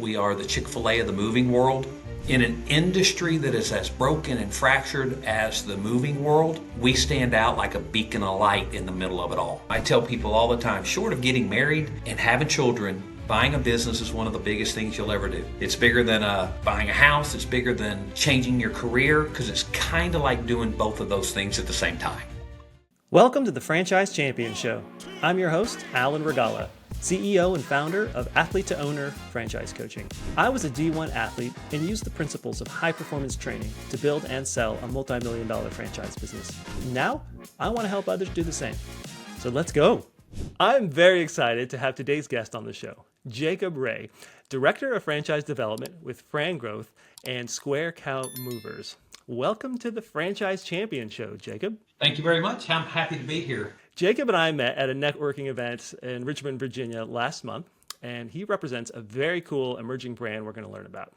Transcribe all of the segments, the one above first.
we are the Chick-fil-A of the moving world. In an industry that is as broken and fractured as the moving world, we stand out like a beacon of light in the middle of it all. I tell people all the time, short of getting married and having children, buying a business is one of the biggest things you'll ever do. It's bigger than buying a house. It's bigger than changing your career, because it's kind of like doing both of those things at the same time. Welcome to the Franchise Champion Show. I'm your host, Alan Regala, CEO and founder of Athlete to Owner Franchise Coaching. I was a D1 athlete and used the principles of high-performance training to build and sell a multi-million-dollar franchise business. Now, I want to help others do the same. So let's go. I'm very excited to have today's guest on the show, Jacob Ray, Director of Franchise Development with FranGrowth and Square Cow Moovers. Welcome to the Franchise Champion Show, Jacob. Thank you very much. I'm happy to be here. Jacob and I met at a networking event in Richmond, Virginia last month, and he represents a very cool emerging brand we're going to learn about.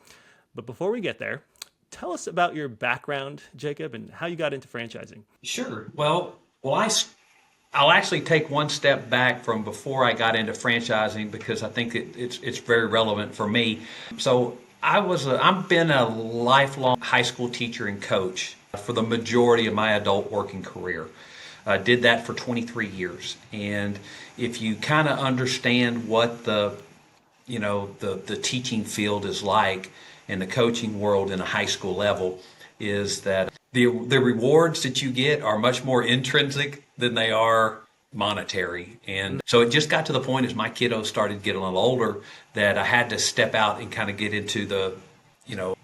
But before we get there, tell us about your background, Jacob, and how you got into franchising. Sure. Well, I'll actually take one step back from before I got into franchising, because I think it's very relevant for me. So I've been a lifelong high school teacher and coach for the majority of my adult working career. Did that for 23 years. And if you kind of understand what the teaching field is like in the coaching world in a high school level, is that the rewards that you get are much more intrinsic than they are monetary. And so it just got to the point as my kiddos started getting a little older that I had to step out and kind of get into the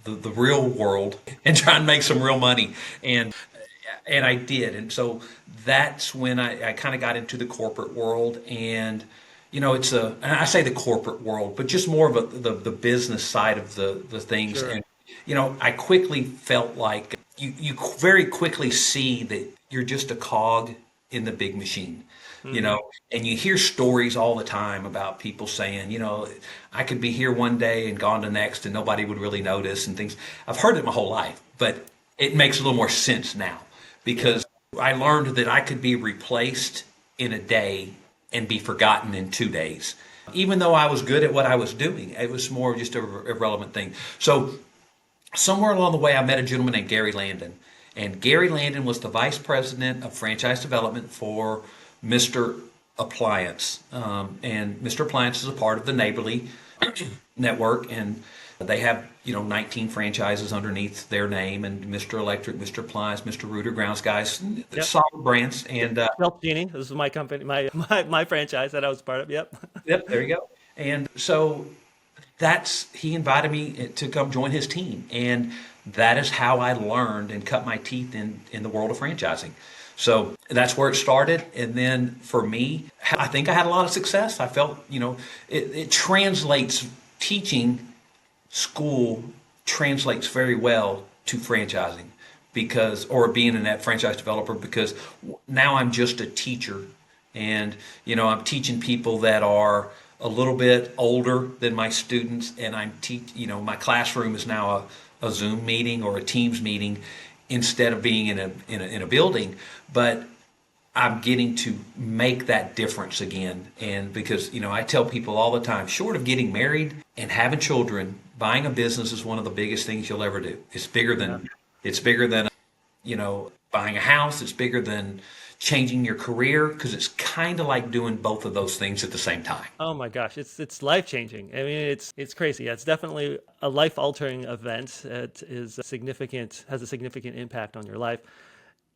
real world and try and make some real money. And I did. And so that's when I kind of got into the corporate world. And, and I say the corporate world, but just more of the business side of the things. Sure. And, I quickly felt like you very quickly see that you're just a cog in the big machine. And you hear stories all the time about people saying, I could be here one day and gone the next and nobody would really notice and things. I've heard it my whole life, but it makes a little more sense now, because I learned that I could be replaced in a day and be forgotten in 2 days. Even though I was good at what I was doing, it was more just a irrelevant thing. So somewhere along the way, I met a gentleman named Gary Landon. And Gary Landon was the vice president of franchise development for Mr. Appliance. And Mr. Appliance is a part of the Neighborly network, and they have 19 franchises underneath their name, and Mr. Electric, Mr. Appliance, Mr. Rooter, Grounds Guys, Yep. solid brands. And Self Genie, this is my company, my franchise that I was part of. Yep. Yep, there you go. And so he invited me to come join his team, and that is how I learned and cut my teeth in the world of franchising. So that's where it started. And then for me, I think I had a lot of success. I felt, it translates, teaching school translates very well to franchising, or being a net franchise developer, because now I'm just a teacher. And, I'm teaching people that are a little bit older than my students. And my classroom is now a Zoom meeting or a Teams meeting instead of being in a building. But I'm getting to make that difference again. And because, I tell people all the time, short of getting married and having children, buying a business is one of the biggest things you'll ever do. It's bigger than buying a house. It's bigger than changing your career, because it's kind of like doing both of those things at the same time. Oh my gosh, it's life-changing. I mean, it's crazy. Yeah, it's definitely a life-altering event. It has a significant impact on your life.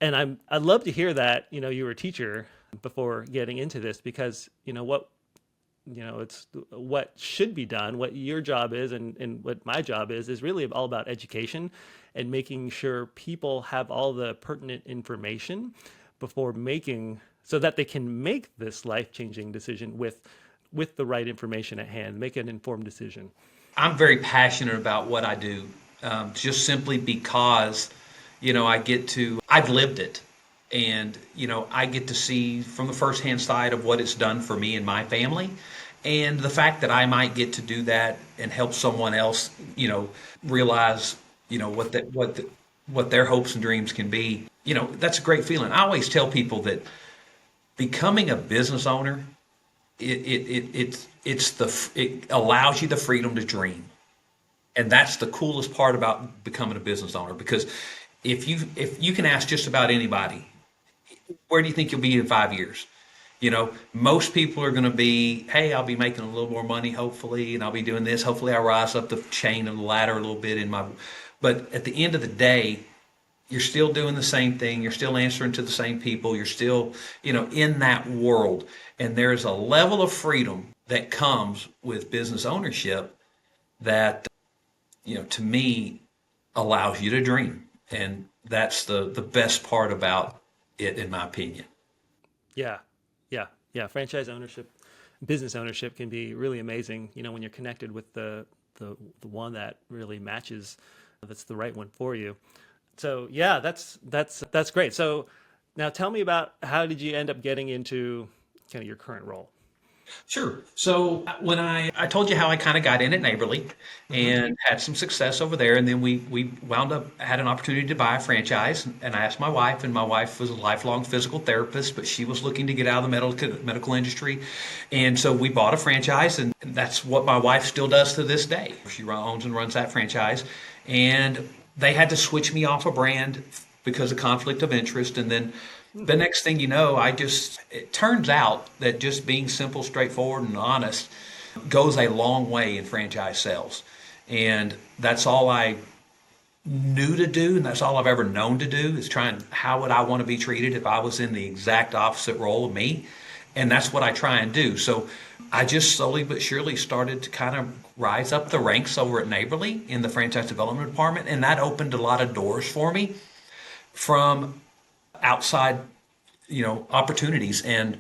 And I'd love to hear that, you were a teacher before getting into this, because it's what should be done, what your job is, and what my job is really all about education and making sure people have all the pertinent information before so that they can make this life-changing decision with the right information at hand, make an informed decision. I'm very passionate about what I do, just simply because, I've lived it. And, I get to see from the firsthand side of what it's done for me and my family. And the fact that I might get to do that and help someone else, realize, what their hopes and dreams can be, that's a great feeling. I always tell people that becoming a business owner, it allows you the freedom to dream. And that's the coolest part about becoming a business owner, because if you can ask just about anybody, where do you think you'll be in 5 years? Most people are going to be, hey, I'll be making a little more money, hopefully, and I'll be doing this. Hopefully, I rise up the chain of the ladder a little bit in my. But at the end of the day, you're still doing the same thing. You're still answering to the same people. You're still, in that world. And there's a level of freedom that comes with business ownership that, to me, allows you to dream. And that's the best part about it, in my opinion. Yeah, yeah. Franchise ownership, business ownership can be really amazing. When you're connected with the one that really matches, that's the right one for you. So yeah, that's great. So now tell me about how did you end up getting into kind of your current role? Sure. So when I told you how I kind of got in at Neighborly Hmm. and had some success over there, and then we wound up had an opportunity to buy a franchise, and I asked my wife, and my wife was a lifelong physical therapist, but she was looking to get out of the medical industry, and so we bought a franchise, and that's what my wife still does to this day. She owns and runs that franchise, and they had to switch me off a brand because of conflict of interest, and then the next thing you know, it turns out that just being simple, straightforward, and honest goes a long way in franchise sales. And that's all I knew to do, and that's all I've ever known to do is trying, how would I want to be treated if I was in the exact opposite role of me? And that's what I try and do. So I just slowly but surely started to kind of rise up the ranks over at Neighborly in the franchise development department, and that opened a lot of doors for me from outside opportunities. And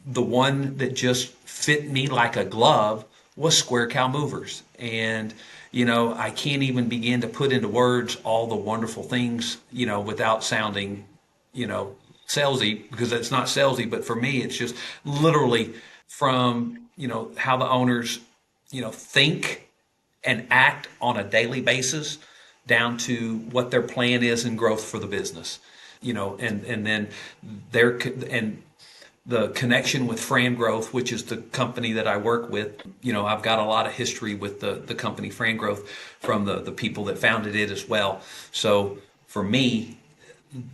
the one that just fit me like a glove was Square Cow Movers. And, I can't even begin to put into words all the wonderful things, without sounding, you know, salesy, because it's not salesy, but for me, it's just literally from, how the owners, think and act on a daily basis down to what their plan is and growth for the business. And then their and the connection with FranGrowth, which is the company that I work with. I've got a lot of history with the company FranGrowth from the people that founded it as well. So for me,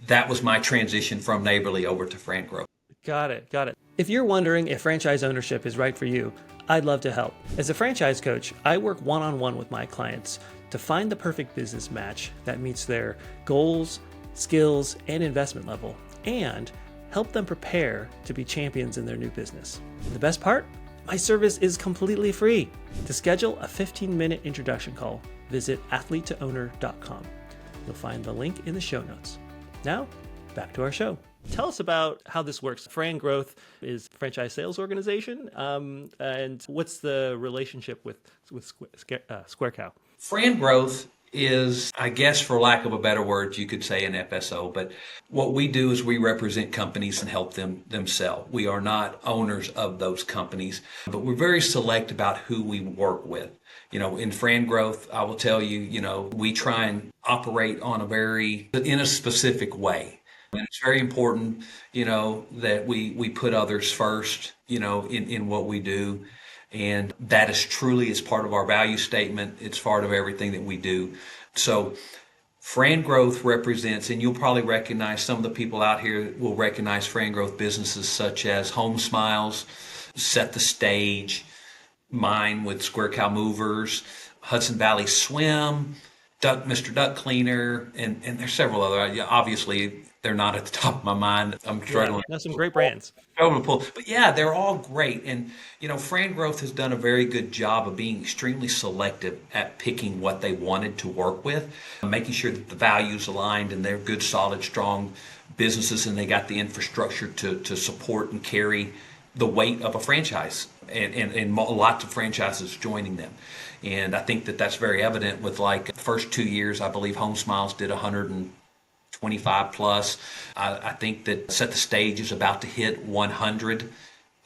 that was my transition from Neighborly over to FranGrowth. Got it. Got it. If you're wondering if franchise ownership is right for you, I'd love to help. As a franchise coach, I work one on one with my clients to find the perfect business match that meets their goals, skills, and investment level, and help them prepare to be champions in their new business. And the best part? My service is completely free. To schedule a 15-minute introduction call, visit athletetoowner.com. You'll find the link in the show notes. Now, back to our show. Tell us about how this works. FranGrowth is a franchise sales organization, and what's the relationship with Square Cow? FranGrowth is, I guess, for lack of a better word, you could say an FSO. But what we do is we represent companies and help them sell. We are not owners of those companies, but we're very select about who we work with. In FranGrowth, I will tell you, we try and operate in a specific way. And it's very important, that we put others first, in what we do. And that is truly is part of our value statement. It's part of everything that we do. So Fran Growth represents, and you'll probably recognize some of the people out here will recognize Fran Growth businesses such as Home Smiles, Set the Stage, mine with Square Cow Movers, Hudson Valley Swim, Mr. Duck Cleaner, and there's several other. Obviously, they're not at the top of my mind. I'm Yeah, struggling. that's some great brands. But yeah, they're all great. And, Fran Growth has done a very good job of being extremely selective at picking what they wanted to work with, making sure that the values aligned and they're good, solid, strong businesses, and they got the infrastructure to support and carry the weight of a franchise, and lots of franchises joining them. And I think that that's very evident with, like, the first 2 years. I believe Home Smiles did 125 plus. I think that Set the Stage is about to hit 100.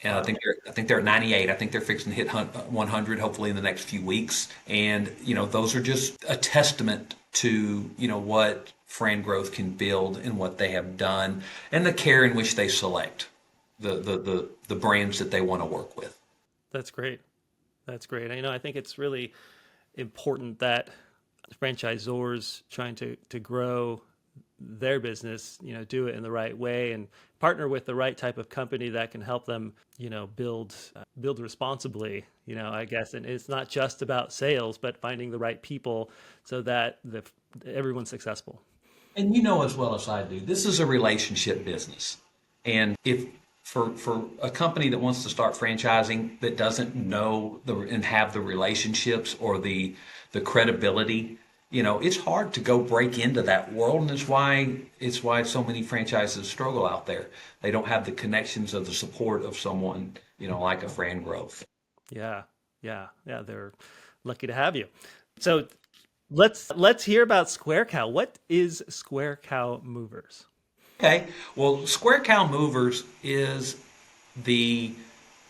And I Wow. think they're at 98. I think they're fixing to hit 100 hopefully in the next few weeks. And those are just a testament to what Fran Growth can build and what they have done, and the care in which they select the brands that they want to work with. That's great. That's great. I think it's really important that franchisors trying to grow their business, do it in the right way and partner with the right type of company that can help them, build responsibly, I guess. And it's not just about sales, but finding the right people so that everyone's successful. And you know as well as I do, this is a relationship business. And if for a company that wants to start franchising that doesn't know and have the relationships or the credibility, it's hard to go break into that world, and it's why so many franchises struggle out there. They don't have the connections of the support of someone, like a FranGrowth. Yeah, yeah. They're lucky to have you. So let's hear about Square Cow. What is Square Cow Movers? Okay, well, Square Cow Movers is the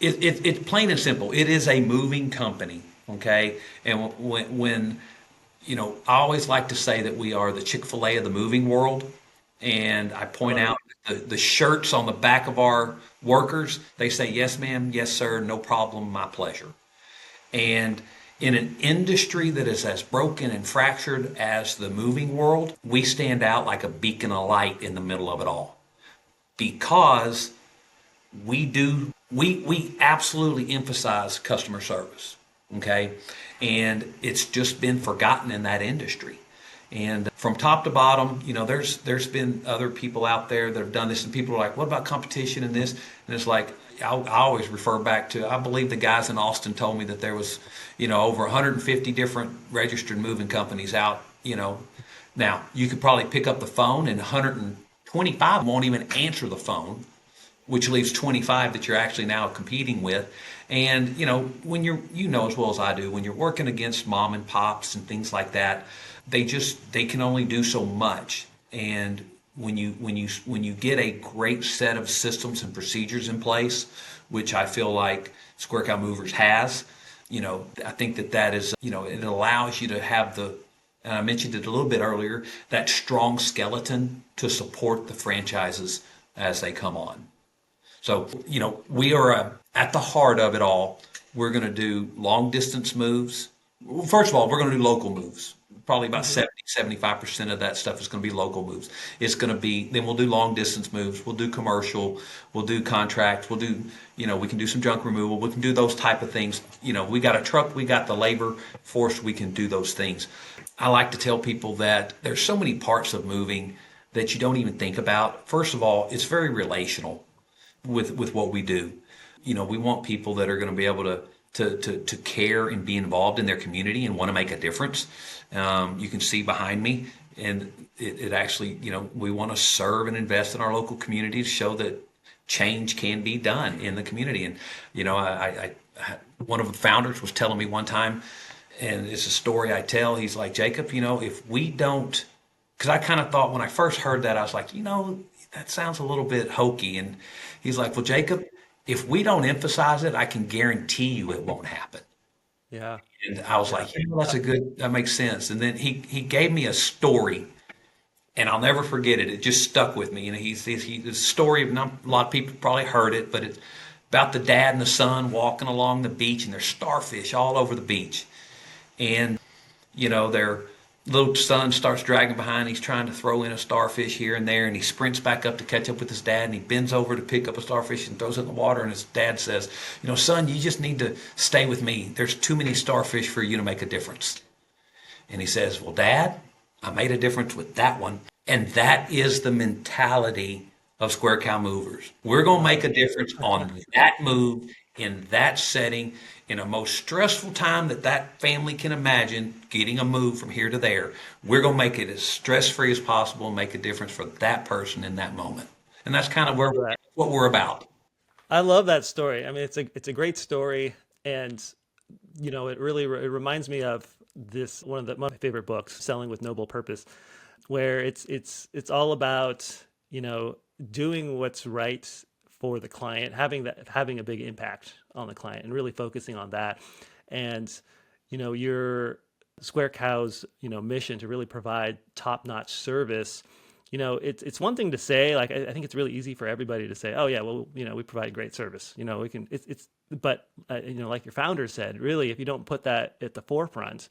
it's plain and simple. It is a moving company. Okay, and when I always like to say that we are the Chick-fil-A of the moving world. And I I point love it. out the shirts on the back of our workers, they say, yes, ma'am, yes, sir, no problem, my pleasure. And in an industry that is as broken and fractured as the moving world, we stand out like a beacon of light in the middle of it all because we absolutely emphasize customer service. Okay, and it's just been forgotten in that industry. And from top to bottom, there's been other people out there that have done this, and people are like, "What about competition in this?" And it's like I always refer back to, I believe the guys in Austin told me that there was, over 150 different registered moving companies out. Now you could probably pick up the phone, and 125 won't even answer the phone, which leaves 25 that you're actually now competing with. And when you know as well as I do, when you're working against mom and pops and things like that, they can only do so much. And when you get a great set of systems and procedures in place, which I feel like Square Cow Movers has, I think that is, it allows you to have and I mentioned it a little bit earlier, that strong skeleton to support the franchises as they come on. So, we are at the heart of it all. We're going to do long distance moves. Well, first of all, we're going to do local moves. Probably about Hmm. 70-75% of that stuff is going to be local moves. It's going to be, then we'll do long distance moves. We'll do commercial. We'll do contract. We'll do, we can do some junk removal. We can do those type of things. We got a truck. We got the labor force. We can do those things. I like to tell people that there's so many parts of moving that you don't even think about. First of all, it's very relational with what we do. We want people that are going to be able to care and be involved in their community and want to make a difference. You can see behind me, and it actually, we want to serve and invest in our local community to show that change can be done in the community. And one of the founders was telling me one time, and it's a story I tell. He's like, Jacob, if we don't, because I kind of thought when I first heard that, I was like, that sounds a little bit hokey. And he's like, well, Jacob, if we don't emphasize it, I can guarantee you it won't happen. Yeah, And I was yeah. like, that makes sense. And then he gave me a story, and I'll never forget it. It just stuck with me. And the story, not a lot of people probably heard it, but it's about the dad and the son walking along the beach, and there's starfish all over the beach. And their little son starts dragging behind. He's trying to throw in a starfish here and there, and he sprints back up to catch up with his dad, and he bends over to pick up a starfish and throws it in the water. And his dad says, son, you just need to stay with me. There's too many starfish for you to make a difference. And he says, well, Dad, I made a difference with that one. And that is the mentality of Square Cow Movers. We're going to Love make it. a difference on that move, in that setting, in a most stressful time that family can imagine, getting a move from here to there. We're going to make it as stress free as possible and make a difference for that person in that moment. And that's kind I of love that. what we're about. I love that story. I mean, it's a great story, and it really it reminds me of this one of my favorite books, Selling with Noble Purpose, where it's all about doing what's right for the client, having a big impact on the client, and really focusing on that. And your Square Cow's mission to really provide top notch service. It's one thing to say, like, I think it's really easy for everybody to say, oh yeah, well, we provide great service. We can, it's but like your founder said, really, if you don't put that at the forefront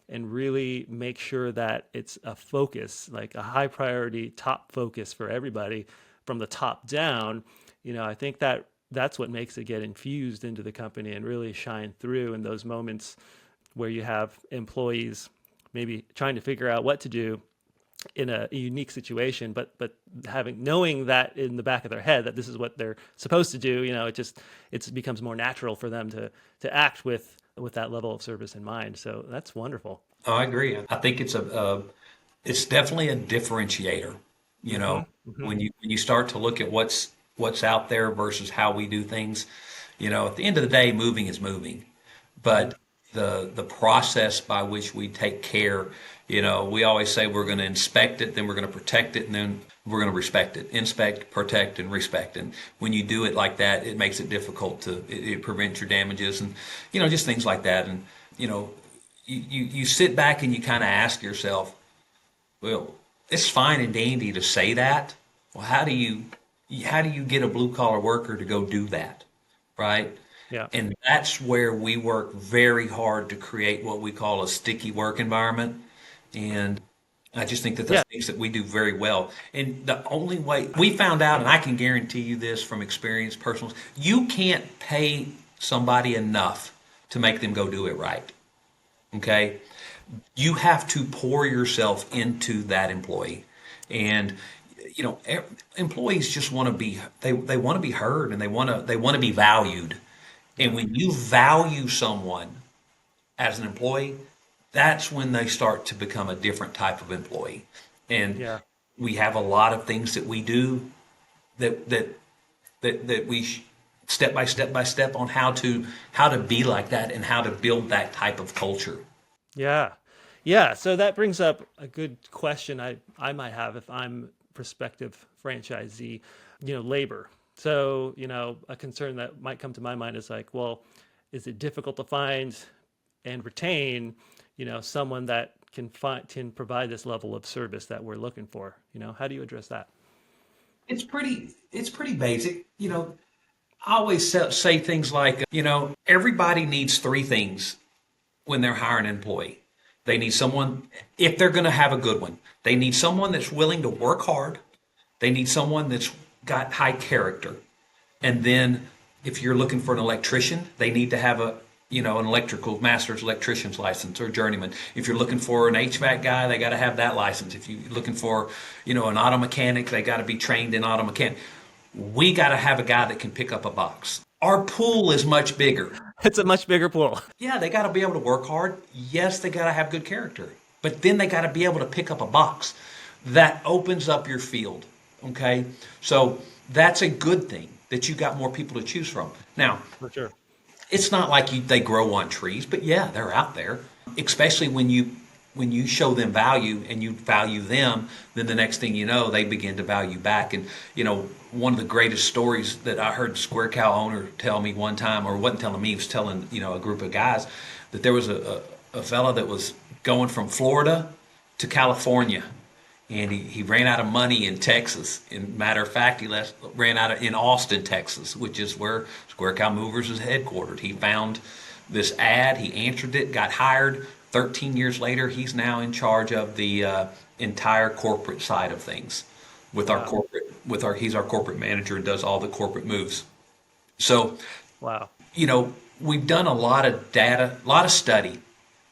and really make sure that it's a focus, like a high priority top focus for everybody from the top down, I think that that's what makes it get infused into the company and really shine through in those moments where you have employees maybe trying to figure out what to do in a unique situation, but knowing that in the back of their head that this is what they're supposed to do, it becomes more natural for them to act with that level of service in mind. So that's wonderful. Oh, I agree. I think it's definitely a differentiator. You Hmm. know, Hmm. when you start to look at what's out there versus how we do things, at the end of the day, moving is moving. Hmm. But the process by which we take care, we always say we're going to inspect it, then we're going to protect it, and then we're going to respect it. Inspect, protect, and respect. And when you do it like that, it makes it difficult it prevents your damages and just things like that. And you know, you sit back and you kind of ask yourself, well, it's fine and dandy to say that. Well, how do you get a blue collar worker to go do that, right? Yeah. And that's where we work very hard to create what we call a sticky work environment. And I just think that Yeah. that's things that we do very well. And the only way we found out, and I can guarantee you this from experience, personal, you can't pay somebody enough to make them go do it right. Okay? You have to pour yourself into that employee. And employees just want to they want to be heard and they want to be valued. And Yeah. when you value someone as an employee, that's when they start to become a different type of employee. And Yeah. we have a lot of things that we do that step by step on how to be like that and how to build that type of culture. Yeah. Yeah. So that brings up a good question I might have if I'm prospective franchisee, labor. So, a concern that might come to my mind is like, well, is it difficult to find and retain, someone that can provide this level of service that we're looking for? How do you address that? It's pretty basic. I always say things like, everybody needs three things when they're hiring an employee. They need someone, if they're going to have a good one, they need someone that's willing to work hard. They need someone that's got high character. And then if you're looking for an electrician, they need to have an electrical master's electrician's license or journeyman. If you're looking for an HVAC guy, they got to have that license. If you're looking for, an auto mechanic, they got to be trained in auto mechanic. We got to have a guy that can pick up a box. Our pool is much bigger. It's a much bigger pool. Yeah, they got to be able to work hard. Yes, they got to have good character. But then they got to be able to pick up a box. That opens up your field. Okay? So that's a good thing that you got more people to choose from. Now, For sure. it's not like they grow on trees, but yeah, they're out there. Especially when you show them value and you value them, then the next thing you know, they begin to value back. And one of the greatest stories that I heard Square Cow owner tell me one time, or wasn't telling me, he was telling a group of guys that there was a fella that was going from Florida to California, and he ran out of money in Texas. And matter of fact, ran out in Austin, Texas, which is where Square Cow Movers is headquartered. He found this ad, he answered it, got hired. 13 years later, he's now in charge of the entire corporate side of things. Wow. He's our corporate manager and does all the corporate moves. So, Wow. we've done a lot of data, a lot of study,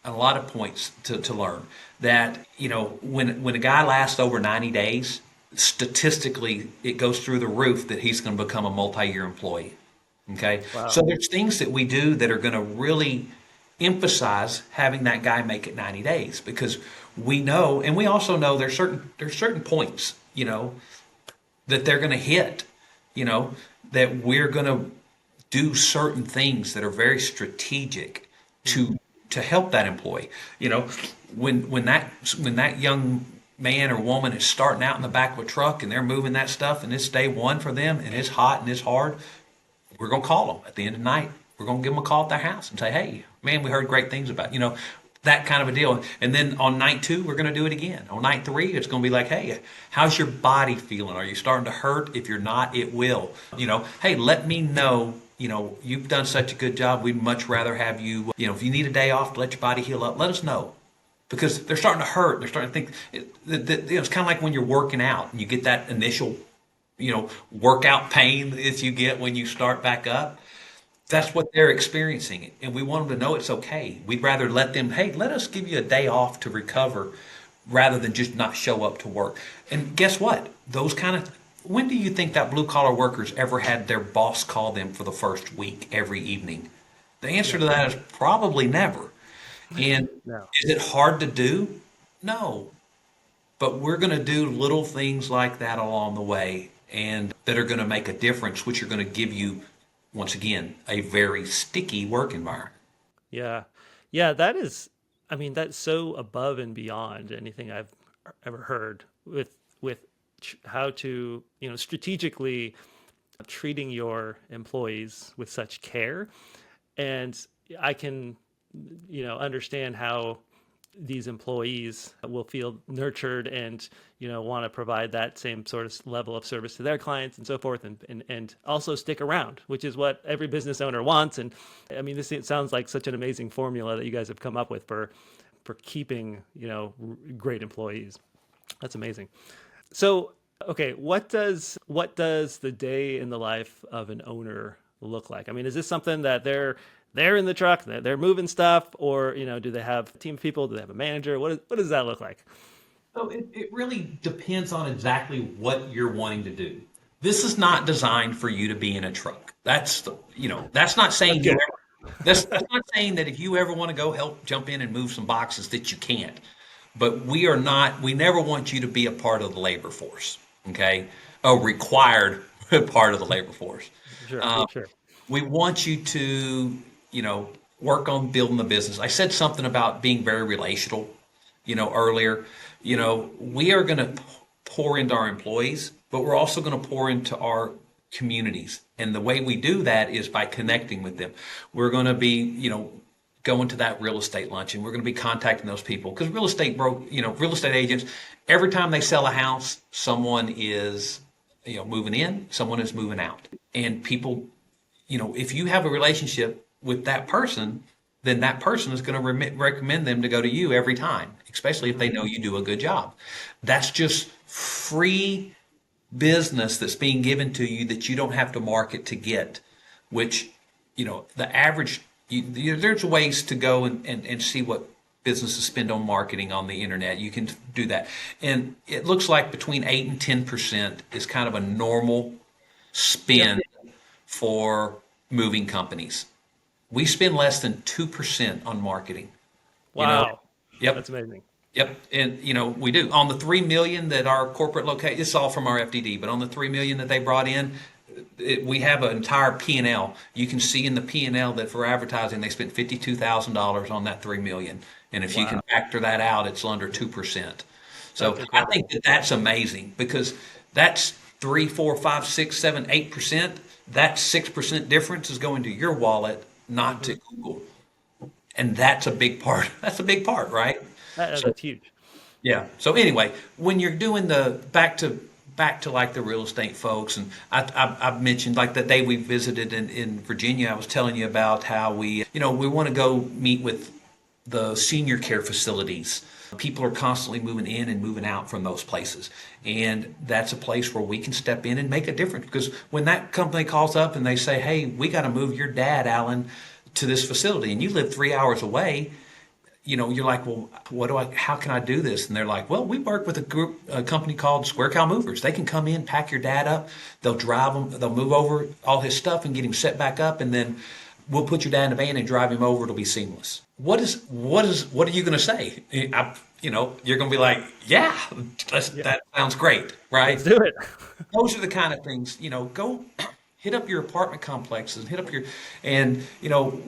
a lot of points to learn that when a guy lasts over 90 days, statistically it goes through the roof that he's going to become a multi-year employee. Okay, so Wow. there's things that we do that are going to really emphasize having that guy make it 90 days because we know, and we also know there's certain points that they're going to hit, that we're going to do certain things that are very strategic Hmm. to help that employee. You know, when that young man or woman is starting out in the back of a truck and they're moving that stuff and it's day one for them and it's hot and it's hard, we're gonna call them at the end of the night. We're gonna give them a call at their house and say, "Hey, man, we heard great things about that kind of a deal." And then on night two, we're gonna do it again. On night three, it's gonna be like, "Hey, how's your body feeling? Are you starting to hurt? If you're not, it will. Hey, let me know. you've done such a good job. We'd much rather have you, if you need a day off to let your body heal up, let us know. Because they're starting to hurt. They're starting to think, it's kind of like when you're working out and you get that initial, workout pain that you get when you start back up. That's what they're experiencing. And we want them to know it's okay. We'd rather let them, hey, let us give you a day off to recover rather than just not show up to work. And guess what? When do you think that blue collar workers ever had their boss call them for the first week every evening? The answer Yeah. to that is probably never. And No. is it hard to do? No. But we're going to do little things like that along the way and that are going to make a difference, which are going to give you, once again, a very sticky work environment. Yeah. Yeah, that is, I mean, that's so above and beyond anything I've ever heard with how to, strategically treating your employees with such care. And I can, understand how these employees will feel nurtured and want to provide that same sort of level of service to their clients and so forth, and also stick around, which is what every business owner wants. And I mean, it sounds like such an amazing formula that you guys have come up with for keeping great employees. That's amazing. So, okay, what does the day in the life of an owner look like? I mean, is this something that they're in the truck, they're moving stuff, or do they have a team of people? Do they have a manager? What does that look like? So it really depends on exactly what you're wanting to do. This is not designed for you to be in a truck. That's not That's saying good. that's not saying that if you ever want to go help jump in and move some boxes that you can't. But we never want you to be a part of the labor force, okay? A required part of the labor force. Sure, sure. We want you to, you know, work on building the business. I said something about being very relational, earlier. We are going to pour into our employees, but we're also going to pour into our communities. And the way we do that is by connecting with them. We're going to be, going to that real estate lunch and we're going to be contacting those people because real estate agents, every time they sell a house, someone is, moving in, someone is moving out. And people, if you have a relationship with that person, then that person is going to recommend them to go to you every time, especially if they know you do a good job. That's just free business that's being given to you that you don't have to market to get, which, the average, there's ways to go and see what businesses spend on marketing on the internet. You can do that. And it looks like between 8 and 10% is kind of a normal Yep. spend for moving companies. We spend less than 2% on marketing. You know, Wow, yep, that's amazing. yep. And we do on the 3 million that our corporate locate. It's all from our FDD, but on the 3 million that they brought in, we have an entire P&L. You can see in the P&L that for advertising they spent $52,000 on that 3 million. And if you can Wow, factor that out, it's under 2%. that's So I think incredible. that that's amazing because that's 3, 4, 5, 6, 7, 8%. That 6% difference is going to your wallet, not Hmm. to Google. And that's a big part. That's a big part, right? So That's huge. yeah. So anyway, when you're doing the back to like the real estate folks, and I've mentioned like the day we visited in Virginia, I was telling you about how we want to go meet with the senior care facilities. People are constantly moving in and moving out from those places. And that's a place where we can step in and make a difference. Because when that company calls up and they say, hey, we got to move your dad, Alan, to this facility, and you live 3 hours away, you're like, well, how can I do this? And they're like, well, we work with a company called Square Cow Moovers. They can come in, pack your dad up, they'll drive him, they'll move over all his stuff and get him set back up, and then we'll put your dad in a van and drive him over. It'll be seamless. What are you going to say? You're going to be like, yeah, Yeah, that sounds great, right? let's do it. Those are the kind of things, go hit up your apartment complexes, and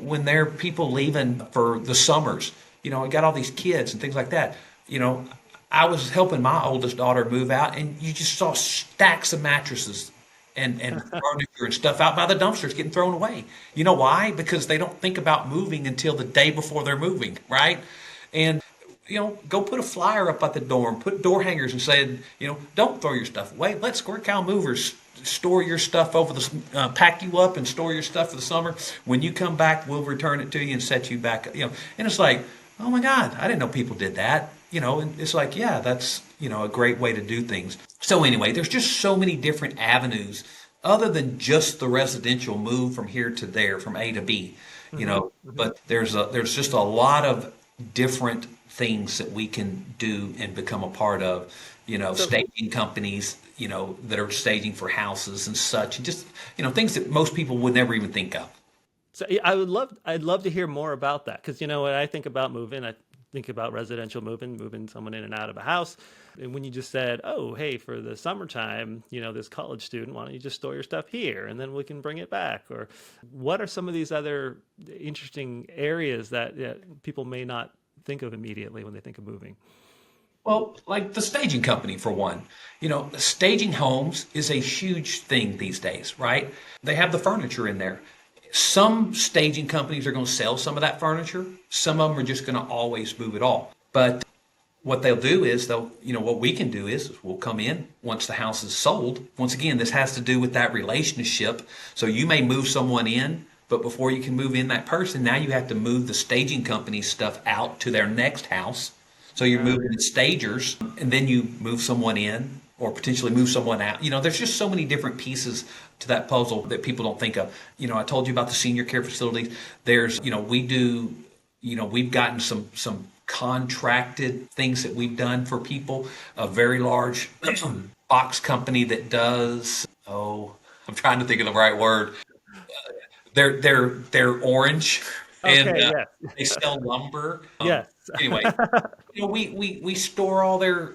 when there are people leaving for the summers, I got all these kids and things like that. You know, I was helping my oldest daughter move out, and you just saw stacks of mattresses and furniture and stuff out by the dumpsters getting thrown away. You know why? Because they don't think about moving until the day before they're moving, right? And go put a flyer up at the door and put door hangers and said, don't throw your stuff away. Let Square Cow Movers store your stuff pack you up and store your stuff for the summer. When you come back, we'll return it to you and set you back. And it's like, oh my God, I didn't know people did that. And it's like, yeah, that's, a great way to do things. So anyway, there's just so many different avenues other than just the residential move from here to there, from A to B, Hmm. Hmm. but there's just a lot of different things that we can do and become a part of, So, staging companies, that are staging for houses and such, and just, things that most people would never even think of. so yeah, I'd love to hear more about that because when I think about moving, I think about residential moving someone in and out of a house. And when you just said, "Oh, hey, for the summertime, this college student, why don't you just store your stuff here and then we can bring it back?" Or what are some of these other interesting areas that people may not think of immediately when they think of moving? Well, like the staging company, for one. Staging homes is a huge thing these days, right? They have the furniture in there. Some staging companies are going to sell some of that furniture. Some of them are just going to always move it all. But what they'll do is what we can do is we'll come in once the house is sold. Once again, this has to do with that relationship. So you may move someone in, but before you can move in that person, now you have to move the staging company's stuff out to their next house. So you're Uh, moving the stagers, and then you move someone in or potentially move someone out. There's just so many different pieces to that puzzle that people don't think of. I told you about the senior care facilities. There's, we do, we've gotten some contracted things that we've done for people. A very large box company that does, I'm trying to think of the right word. They're orange, and okay, yes, they sell lumber. yes. Anyway, we store all their,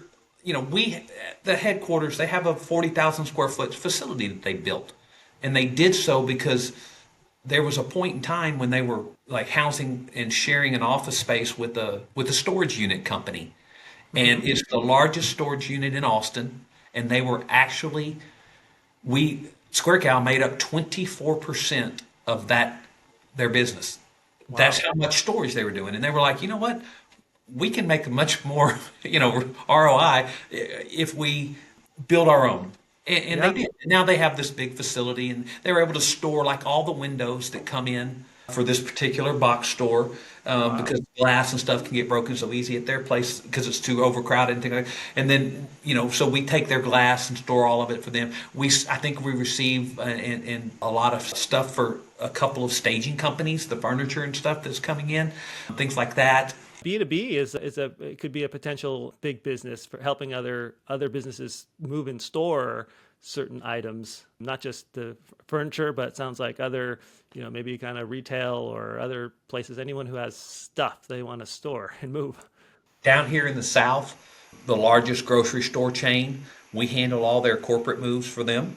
we the headquarters, they have a 40,000 square foot facility that they built, and they did so because there was a point in time when they were like housing and sharing an office space with a storage unit company, Hmm. and it's the largest storage unit in Austin, and they were actually we Square Cow made up 24% of that their business. That's Wow. how much storage they were doing, and they were like, you know what? We can make much more, ROI if we build our own. And they Yeah. did. Now they have this big facility, and they were able to store like all the windows that come in for this particular box store, Wow. because glass and stuff can get broken so easy at their place because it's too overcrowded and things like that. And then, so we take their glass and store all of it for them. I think we receive and a lot of stuff for a couple of staging companies, the furniture and stuff that's coming in, things like that. B2B is a it could be a potential big business for helping other businesses move and store certain items, not just the furniture, but it sounds like other, maybe kind of retail or other places, anyone who has stuff they want to store and move. Down here in the South, the largest grocery store chain, we handle all their corporate moves for them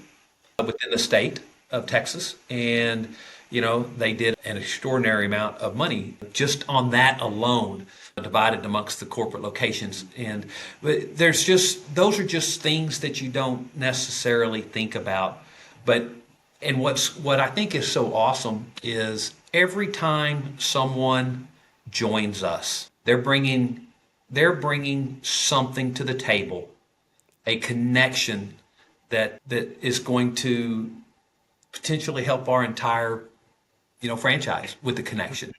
within the state of Texas. And, they did an extraordinary amount of money just on that alone, divided amongst the corporate locations. And but those are just things that you don't necessarily think about. But, and what I think is so awesome is every time someone joins us, they're bringing something to the table, a connection that is going to potentially help our entire, franchise with the connection.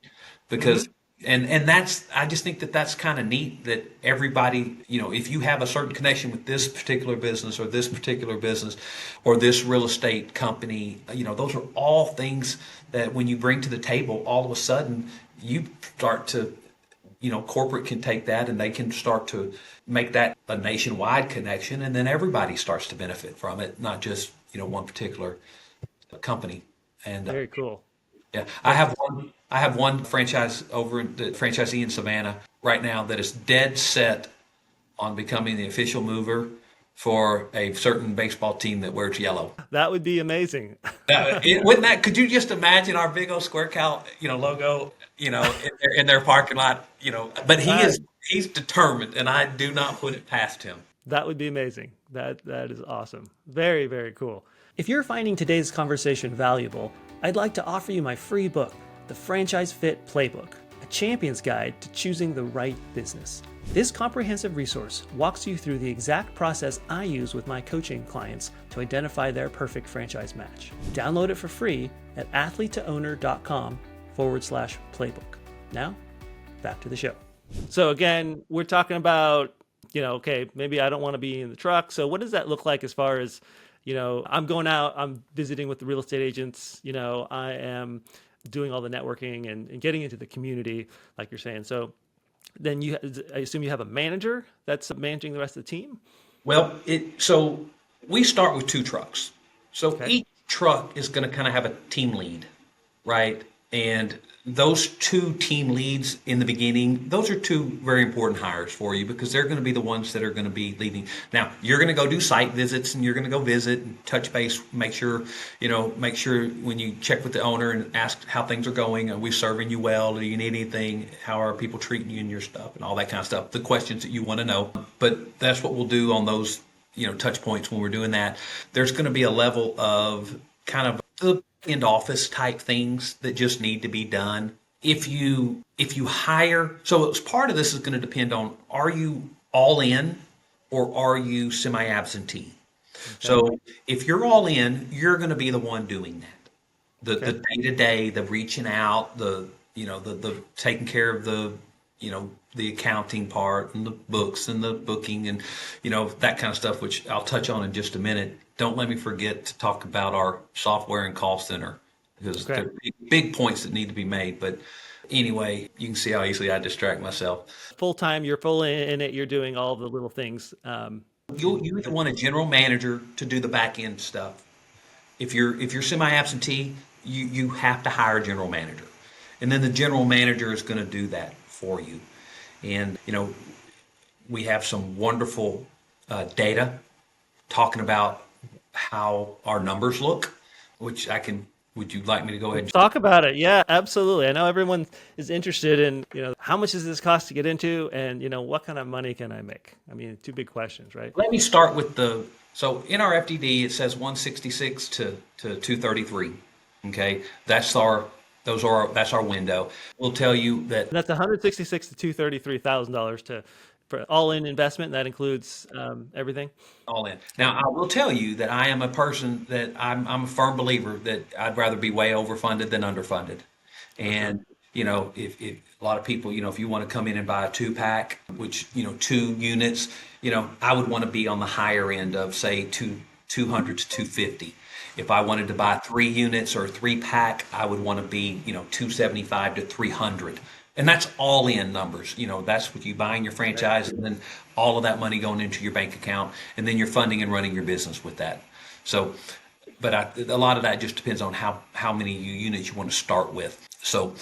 Because Hmm. and that's I just think that that's kind of neat that everybody, if you have a certain connection with this particular business or this particular business or this real estate company, those are all things that when you bring to the table, all of a sudden you start to, corporate can take that and they can start to make that a nationwide connection, and then everybody starts to benefit from it, not just, one particular company. And Very cool. yeah, I That's have one. I have one franchise over in the franchisee in Savannah right now that is dead set on becoming the official mover for a certain baseball team that wears yellow. that would be amazing. Wouldn't that? Could you just imagine our big old Square Cow, logo, in their parking lot, But That he's determined, and I do not put it past him. That would be amazing. That is awesome. Very, very cool. If you're finding today's conversation valuable, I'd like to offer you my free book, The Franchise Fit Playbook, a champion's guide to choosing the right business. This comprehensive resource walks you through the exact process I use with my coaching clients to identify their perfect franchise match. Download it for free at athletetoowner.com/playbook. Now, back to the show. So again, we're talking about, okay, maybe I don't want to be in the truck. So what does that look like as far as, I'm going out, I'm visiting with the real estate agents, I am doing all the networking and getting into the community, like you're saying. So then I assume you have a manager that's managing the rest of the team? Well, so we start with 2 trucks. So Okay. each truck is going to kind of have a team lead, right? And those 2 team leads in the beginning, those are 2 very important hires for you because they're going to be the ones that are going to be leading. Now, you're going to go do site visits and you're going to go visit and touch base, make sure when you check with the owner and ask how things are going, are we serving you well? Do you need anything? How are people treating you and your stuff and all that kind of stuff, the questions that you want to know. But that's what we'll do on those, touch points when we're doing that. There's going to be a level of kind of the end office type things that just need to be done. If you hire, so it's part of this is going to depend on, are you all in or are you semi-absentee? Okay. So if you're all in, you're going to be the one doing that. The Okay. day to day, the reaching out, the taking care of the accounting part and the books and the booking and that kind of stuff, which I'll touch on in just a minute. Don't let me forget to talk about our software and call center because Okay. they're big points that need to be made. But anyway, you can see how easily I distract myself. Full time, you're full in it. You're doing all the little things. You either want a general manager to do the back end stuff. If you're semi-absentee, you have to hire a general manager, and then the general manager is going to do that for you. And we have some wonderful data talking about how our numbers look, which I can. Would you like me to go ahead Let's and talk about it. Yeah, absolutely. I know everyone is interested in, how much does this cost to get into and, what kind of money can I make? I mean, 2 big questions, right? let me start with so in our FDD it says 166 to 233. Okay, that's our window. We'll tell you that And that's 166 to $233,000 for all in investment. And that includes everything. all in. Now, I will tell you that I am a person that I'm a firm believer that I'd rather be way overfunded than underfunded. For sure. And if a lot of people, if you want to come in and buy a 2-pack, which 2 units, I would want to be on the higher end of say 200 to 250. If I wanted to buy 3 units or a 3-pack, I would want to be 275 to 300. And that's all in numbers. That's what you buying your Right. franchise and then all of that money going into your bank account and then you're funding and running your business with that. So, but a lot of that just depends on how many units you want to start with. So,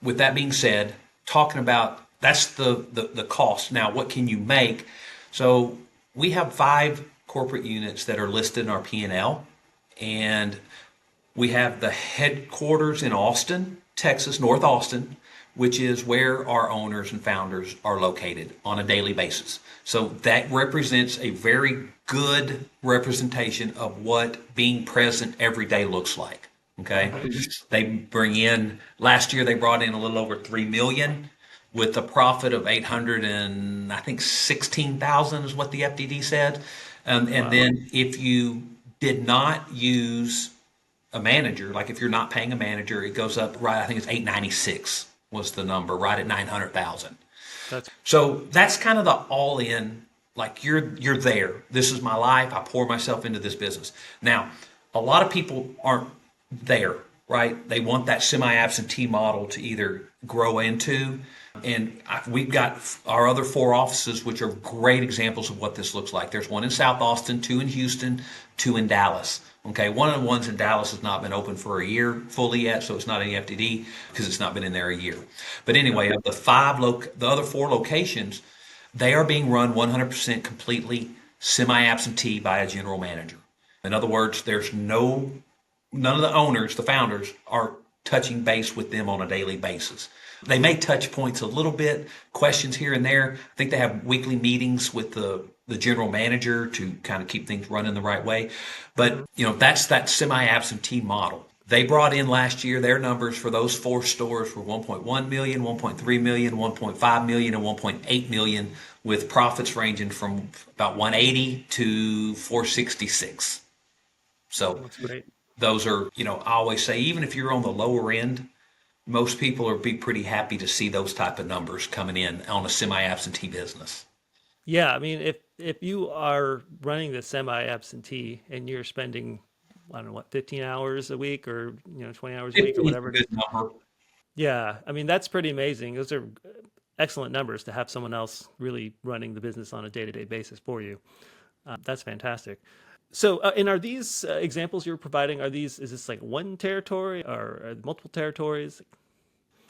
with that being said, talking about that's the cost. Now, what can you make? So, we have 5 corporate units that are listed in our P&L, and we have the headquarters in Austin, Texas, North Austin, which is where our owners and founders are located on a daily basis. So that represents a very good representation of what being present every day looks like. Okay. They bring in, last year they brought in a little over 3 million with a profit of 800 and I think 16,000 is what the FDD said. And Wow. then if you did not use a manager, like if you're not paying a manager, it goes up right. I think it's 896 was the number, right at 900,000. That's So that's kind of the all in. Like you're there. This is my life. I pour myself into this business. Now, a lot of people aren't there, right? They want that semi-absentee model to either grow into. And we've got our other 4 offices, which are great examples of what this looks like. There's one in South Austin, 2 in Houston, 2 in Dallas. Okay, one of the ones in Dallas has not been open for a year fully yet, so it's not any FDD because it's not been in there a year. But anyway, of the other 4 locations, they are being run 100% completely semi-absentee by a general manager. In other words, none of the owners, the founders, are touching base with them on a daily basis. They may touch points a little bit, questions here and there. I think they have weekly meetings with the general manager to kind of keep things running the right way. But, that's that semi-absentee model. They brought in last year, their numbers for those four stores were 1.1 million, 1.3 million, 1.5 million, and 1.8 million, with profits ranging from about 180 to 466. So That's great. those are, I always say, even if you're on the lower end, most people are be pretty happy to see those type of numbers coming in on a semi-absentee business. Yeah, I mean, if you are running the semi-absentee and you're spending, I don't know what, 15 hours a week or 20 hours a week or 15 is a whatever it is. good number. Yeah, I mean, that's pretty amazing. Those are excellent numbers to have someone else really running the business on a day-to-day basis for you. That's fantastic. So, and are these examples you're providing, is this like one territory or multiple territories?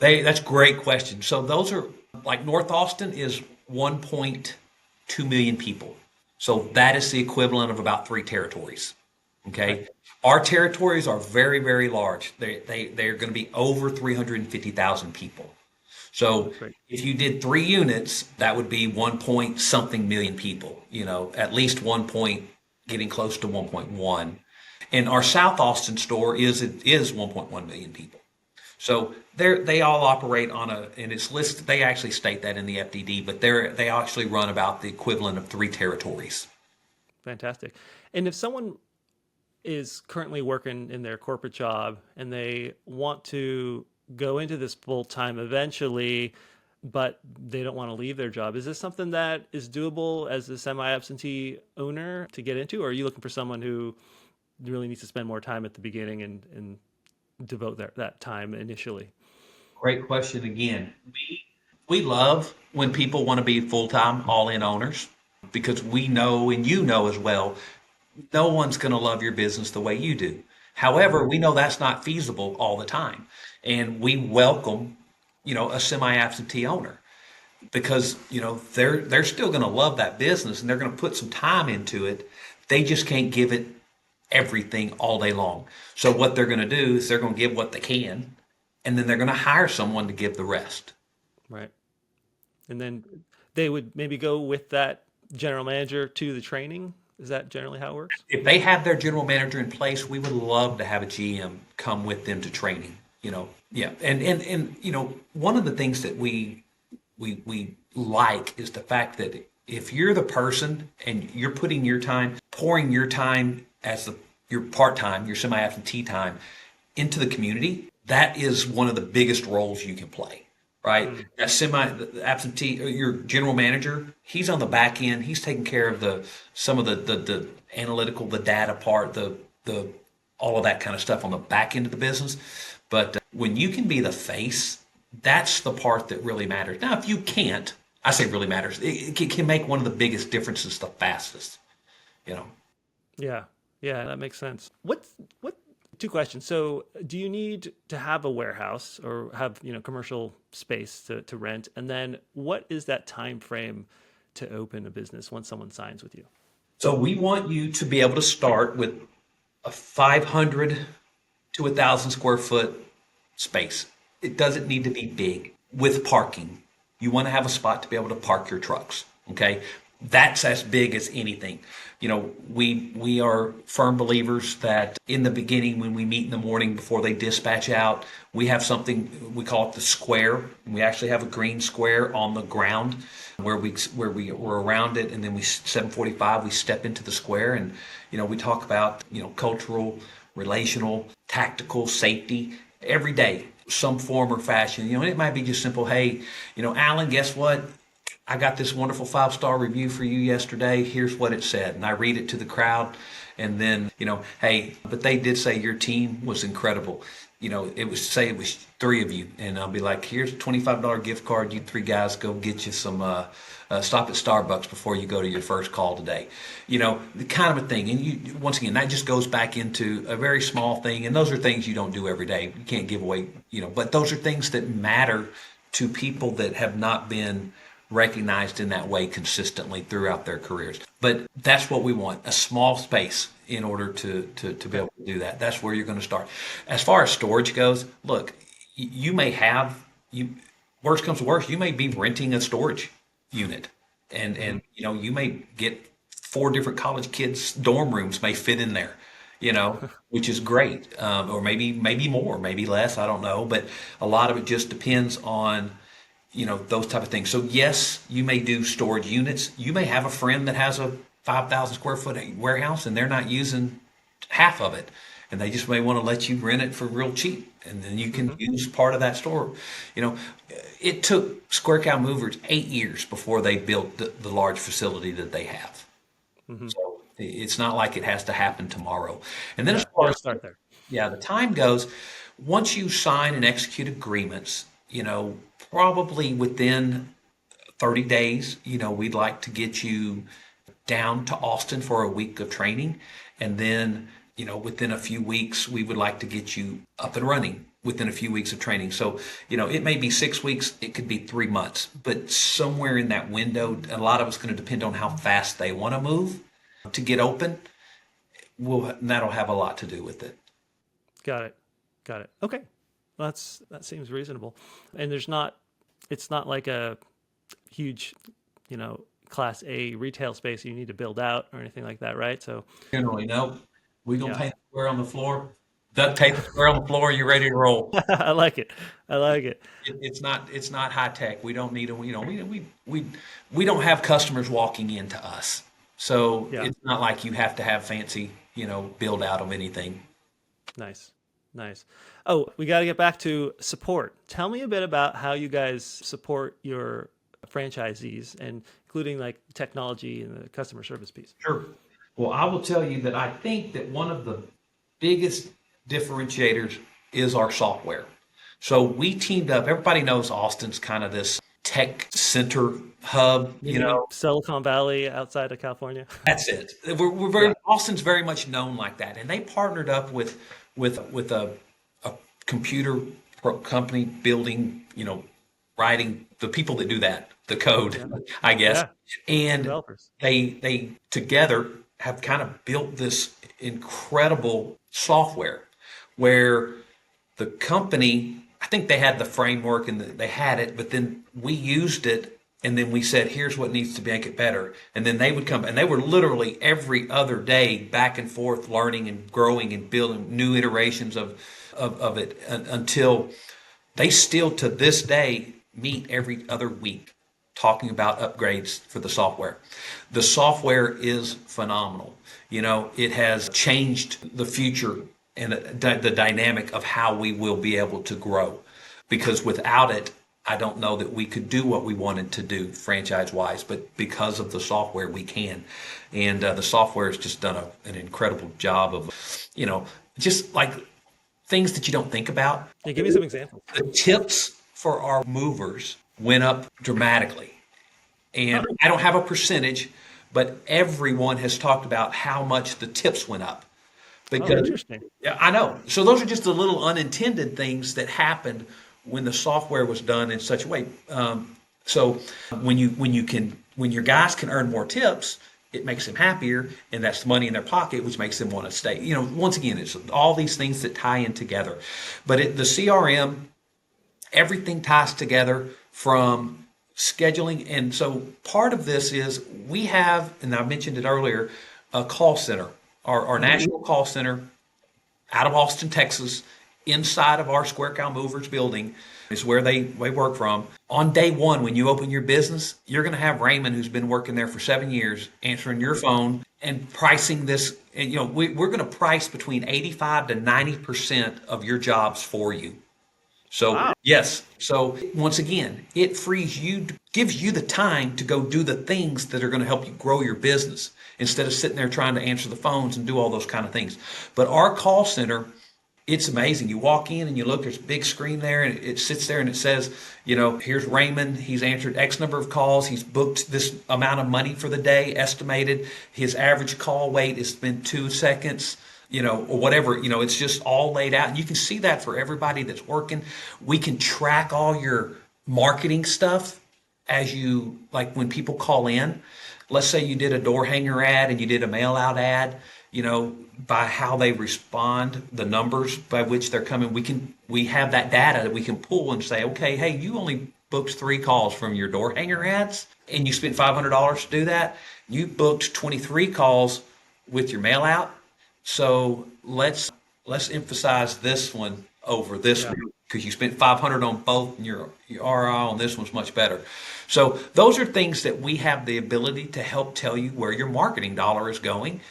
That's a great question. So those are like North Austin is 1.2 million people. So that is the equivalent of about three territories. Okay, Okay. Our territories are very, very large. They're going to be over 350,000 people. So that's great. if you did three units, that would be 1 point something million people, at least 1 point, getting close to 1.1. And our South Austin store is 1.1 million people. So they all operate on and it's listed, they actually state that in the FDD, but they actually run about the equivalent of three territories. Fantastic. And if someone is currently working in their corporate job and they want to go into this full time eventually, but they don't want to leave their job, is this something that is doable as a semi absentee owner to get into? Or are you looking for someone who really needs to spend more time at the beginning and devote that time initially? Great question again. We love when people want to be full-time, all-in owners because we know, and you know as well, no one's going to love your business the way you do. Hmm. However, we know that's not feasible all the time. And we welcome, a semi-absentee owner because, they're still going to love that business and they're going to put some time into it. They just can't give it everything all day long. So what they're going to do is they're going to give what they can and then they're going to hire someone to give the rest. Right. And then they would maybe go with that general manager to the training. Is that generally how it works? If they have their general manager in place, we would love to have a GM come with them to training. Yeah, and one of the things that we like is the fact that if you're the person and you're putting your time, pouring your time as your part time, your semi absentee time into the community, that is one of the biggest roles you can play. Right, Mm, that semi absentee, your general manager, he's on the back end. He's taking care of some of the analytical, the data part, the all of that kind of stuff on the back end of the business. But when you can be the face, that's the part that really matters. Now, if you can't, I say really matters. It can make one of the biggest differences the fastest. You know. yeah. Yeah, that makes sense. What two questions. So, do you need to have a warehouse or have, commercial space to rent? And then what is that time frame to open a business once someone signs with you? So we want you to be able to start with a 500 to 1,000 square foot space. It doesn't need to be big with parking. You want to have a spot to be able to park your trucks. Okay. That's as big as anything. We are firm believers that in the beginning, when we meet in the morning before they dispatch out, we have something we call it the square. We actually have a green square on the ground we're around it, and then we 7:45 we step into the square, and we talk about cultural, relational, tactical, safety every day, some form or fashion. It might be just simple. Hey, Alan, guess what? I got this wonderful 5-star review for you yesterday. Here's what it said. And I read it to the crowd. And then, hey, but they did say your team was incredible. It was three of you. And I'll be like, here's a $25 gift card. You three guys go get you some, stop at Starbucks before you go to your first call today. The kind of a thing. And once again, that just goes back into a very small thing. And those are things you don't do every day. You can't give away, but those are things that matter to people that have not been recognized in that way consistently throughout their careers. But that's what we want, a small space in order to be Okay. able to do that. That's where you're going to start. As far as storage goes, look, you may have, worst comes to worst, you may be renting a storage unit. And Hmm. you may get four different college kids' dorm rooms may fit in there. which is great. Or maybe more, maybe less, I don't know. But a lot of it just depends on, those type of things. So yes, you may do storage units. You may have a friend that has a 5,000 square foot warehouse and they're not using half of it. And they just may want to let you rent it for real cheap. And then you can Hmm. use part of that store. You know, it took Square Cow Movers 8 years before they built the large facility that they have. Hmm. So it's not like it has to happen tomorrow. And then as Yeah, you far got as to start there. the time goes, once you sign and execute agreements, probably within 30 days, we'd like to get you down to Austin for a week of training. And then, within a few weeks, we would like to get you up and running within a few weeks of training. So, it may be 6 weeks, it could be 3 months, but somewhere in that window, a lot of it's going to depend on how fast they want to move to get open. That'll have a lot to do with it. Got it. Got it. Okay. Well, that seems reasonable. And it's not like a huge, class A retail space you need to build out or anything like that, right? So, Generally, no. We gonna yeah. paint the square on the floor, duct tape the square on the floor. You ready to roll? I like it. I like it. It's not high tech. We don't need a, we don't have customers walking into us. So Yeah. it's not like you have to have fancy, build out of anything. Nice. Nice. Oh, we got to get back to support. Tell me a bit about how you guys support your franchisees and including like technology and the customer service piece. Sure. Well, I will tell you that I think that one of the biggest differentiators is our software. So we teamed up. Everybody knows Austin's kind of this tech center hub, Mini Silicon Valley outside of California. That's it. We're Yeah. very Austin's very much known like that, and they partnered up with a computer company building, writing the people that do that, the code, Yeah. I guess, Yeah. and Developers. they together have kind of built this incredible software where the company, I think they had the framework and they had it, but then we used it and then we said, here's what needs to make it better. And then they would come and they were literally every other day back and forth learning and growing and building new iterations of it until they still to this day meet every other week talking about upgrades for the software. The software is phenomenal. It has changed the future and the dynamic of how we will be able to grow. Because without it, I don't know that we could do what we wanted to do franchise wise, but because of the software, we can. And the software has just done an incredible job of, just like things that you don't think about. Yeah. Give me some examples. The tips for our movers went up dramatically. And Oh. I don't have a percentage, but everyone has talked about how much the tips went up. Oh, Because interesting. yeah, I know. So those are just the little unintended things that happened when the software was done in such a way. So when your guys can earn more tips, it makes them happier, and that's money in their pocket, which makes them want to stay. Once again, it's all these things that tie in together. But the CRM, everything ties together from scheduling. And so part of this is we have, and I mentioned it earlier, a call center, our Hmm. national call center out of Austin, Texas, inside of our Square Cow Movers building is where they work from. On day one, when you open your business, you're going to have Raymond, who's been working there for 7 years, answering your phone and pricing this. And, we're going to price between 85 to 90% of your jobs for you. So Wow. yes. So once again, it frees you, gives you the time to go do the things that are going to help you grow your business instead of sitting there trying to answer the phones and do all those kind of things. But our call center, it's amazing. You walk in and you look, there's a big screen there and it sits there and it says, here's Raymond. He's answered X number of calls. He's booked this amount of money for the day, estimated. His average call wait has been 2 seconds, or whatever. It's just all laid out. And you can see that for everybody that's working. We can track all your marketing stuff as you, like when people call in. Let's say you did a door hanger ad and you did a mail out ad, by how they respond, the numbers by which they're coming, we have that data that we can pull and say, okay, hey, you only booked 3 calls from your door hanger ads and you spent $500 to do that. You booked 23 calls with your mail out. So let's emphasize this one over this Yeah. one because you spent 500 on both, and your ROI on this one's much better. So those are things that we have the ability to help tell you where your marketing dollar is going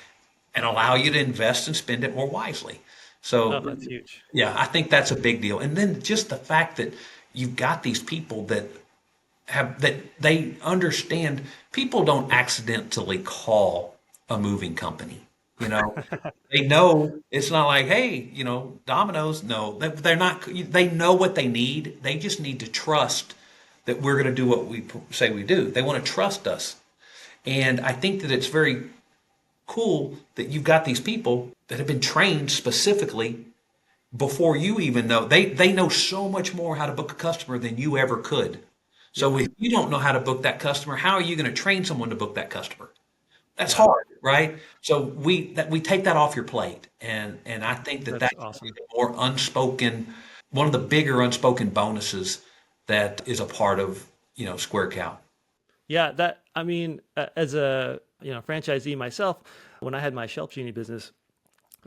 and allow you to invest and spend it more wisely. Oh, So that's huge. yeah, I think that's a big deal. And then just the fact that you've got these people that they understand people don't accidentally call a moving company. You know, they know it's not like, hey, Domino's. No, they're not. They know what they need. They just need to trust that we're going to do what we say we do. They want to trust us. And I think that it's very cool that you've got these people that have been trained specifically before you even know. They know so much more how to book a customer than you ever could. Yeah. So if you don't know how to book that customer, how are you going to train someone to book that customer? That's Yeah. hard, right? So we take that off your plate, and I think that That's that's awesome. the more unspoken, one of the bigger unspoken bonuses that is a part of Square Cow. Yeah, that I mean, as a franchisee myself, when I had my Shelf Genie business,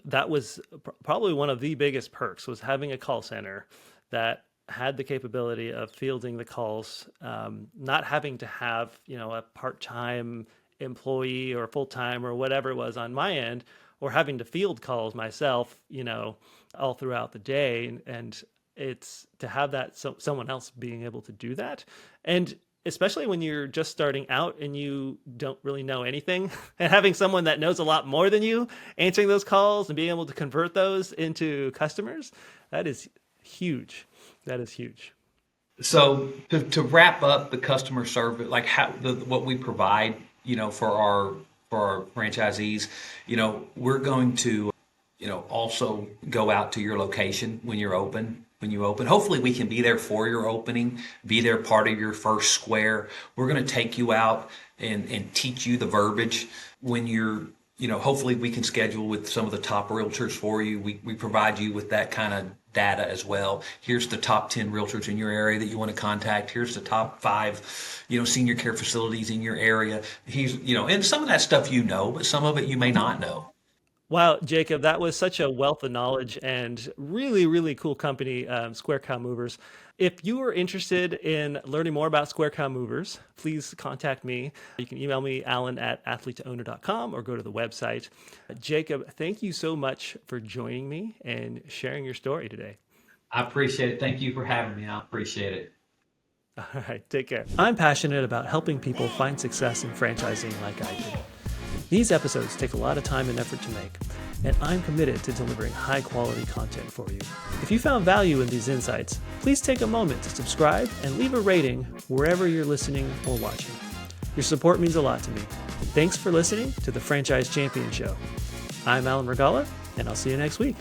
that was probably one of the biggest perks was having a call center that had the capability of fielding the calls, not having to have a part-time employee or full-time or whatever it was on my end, or having to field calls myself, all throughout the day, and it's to have that someone else being able to do that, and especially when you're just starting out and you don't really know anything and having someone that knows a lot more than you answering those calls and being able to convert those into customers, that is huge. That is huge. So to wrap up the customer service, like what we provide, for our franchisees, we're going to, also go out to your location when you're open. When you open, hopefully we can be there for your opening, be there part of your first square. We're going to take you out and teach you the verbiage when you're, hopefully we can schedule with some of the top realtors for you. We provide you with that kind of data as well. Here's the top 10 realtors in your area that you want to contact. Here's the top five, senior care facilities in your area. And some of that stuff but some of it you may not know. Wow, Jacob, that was such a wealth of knowledge and really, really cool company, Square Cow Movers. If you are interested in learning more about Square Cow Movers, please contact me. You can email me, alan@athletetoowner.com, or go to the website. Jacob, thank you so much for joining me and sharing your story today. I appreciate it. Thank you for having me. I appreciate it. All right, take care. I'm passionate about helping people find success in franchising like I did. These episodes take a lot of time and effort to make, and I'm committed to delivering high quality content for you. If you found value in these insights, please take a moment to subscribe and leave a rating wherever you're listening or watching. Your support means a lot to me. Thanks for listening to the Franchise Champion Show. I'm Alan Regala, and I'll see you next week.